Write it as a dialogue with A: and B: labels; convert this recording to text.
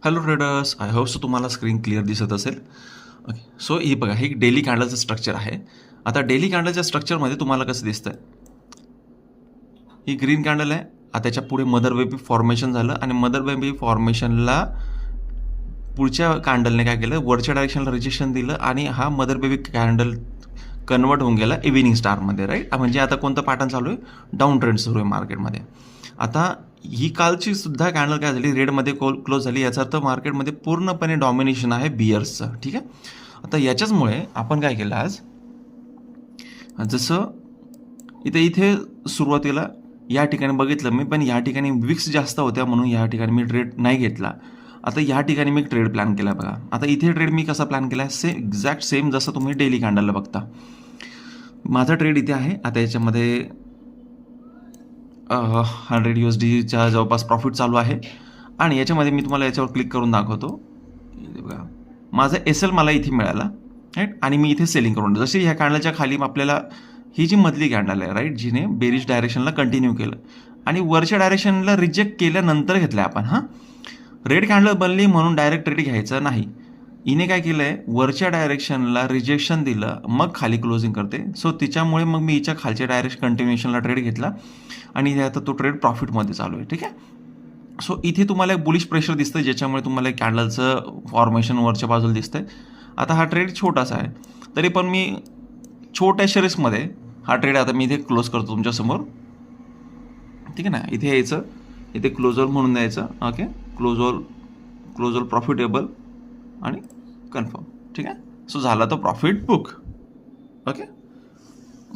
A: Hello traders, I hope so तुम्हाला screen clear दिसत असेल. ओके, सो ही बघा, हे डेली कॅन्डलचं स्ट्रक्चर आहे. आता डेली कॅन्डलच्या स्ट्रक्चरमध्ये तुम्हाला कसं दिसतंय, ही ग्रीन कॅन्डल आहे. आता त्याच्या पुढे मदर बेबी फॉर्मेशन झालं आणि मदर बेबी फॉर्मेशनला पुढच्या कॅन्डलने काय केलं, वरच्या डायरेक्शनला रिजेक्शन दिलं आणि हा मदर बेबी कॅन्डल कन्वर्ट होऊन गेला इव्हिनिंग स्टारमध्ये, राईट. म्हणजे आता कोणतं पॅटर्न चालू आहे, डाऊन ट्रेंड सुरू आहे मार्केटमध्ये. आता ही कालची सुद्धा कॅन्डल काय झाली, रेडमध्ये क्लोज झाली. याचा अर्थ मार्केटमध्ये पूर्णपणे डॉमिनेशन आहे बियर्सचं, ठीक आहे. आता याच्याचमुळे आपण काय केलं आज, जसं इथे सुरुवातीला या ठिकाणी बघितलं मी, पण या ठिकाणी विक्स जास्त होत्या म्हणून या ठिकाणी मी ट्रेड नाही घेतला. आता या ठिकाणी मी ट्रेड प्लॅन केला बघा. आता इथे ट्रेड मी कसा प्लॅन केला, एक्झॅक्ट सेम जसं तुम्ही डेली कॅन्डलला बघता. माझा ट्रेड इथे आहे. आता याच्यामध्ये 100 USDच्या जवळपास प्रॉफिट चालू आहे आणि याच्यामध्ये मी तुम्हाला याच्यावर क्लिक करून दाखवतो. बघा, माझा SL मला इथे मिळाला, राईट. आणि मी इथे सेलिंग करून, जशी ह्या कॅन्डलच्या खाली आपल्याला ही जी मधली कॅन्डल आहे, राईट, जिने बेरिश डायरेक्शनला कंटिन्यू केलं आणि वरच्या डायरेक्शनला रिजेक्ट केल्यानंतर घेतलं आपण. रेड कॅन्डल बनली म्हणून डायरेक्ट ट्रेड घ्यायचं नाही. हिने काय केलं आहे, वरच्या डायरेक्शनला रिजेक्शन दिलं, मग खाली क्लोजिंग करते. सो तिच्यामुळे मग मी हिच्या खालच्या डायरेक्ट कंटिन्युएशनला ट्रेड घेतला आणि आता तो ट्रेड प्रॉफिटमध्ये चालू आहे, ठीक आहे. सो इथे तुम्हाला एक बुलिश प्रेशर दिसतं, ज्याच्यामुळे तुम्हाला एक कॅन्डलचं फॉर्मेशन वरच्या बाजूला दिसतंय. आता हा ट्रेड छोटासा आहे, तरी पण मी छोट्याशा रिस्कमध्ये हा ट्रेड आता मी इथे क्लोज करतो तुमच्यासमोर, ठीक आहे ना. इथे यायचं, इथे क्लोजर म्हणून द्यायचं. ओके, क्लोजर प्रॉफिटेबल आणि कन्फर्म, ठीक आहे. सो झाला तो प्रॉफिट बुक. ओके.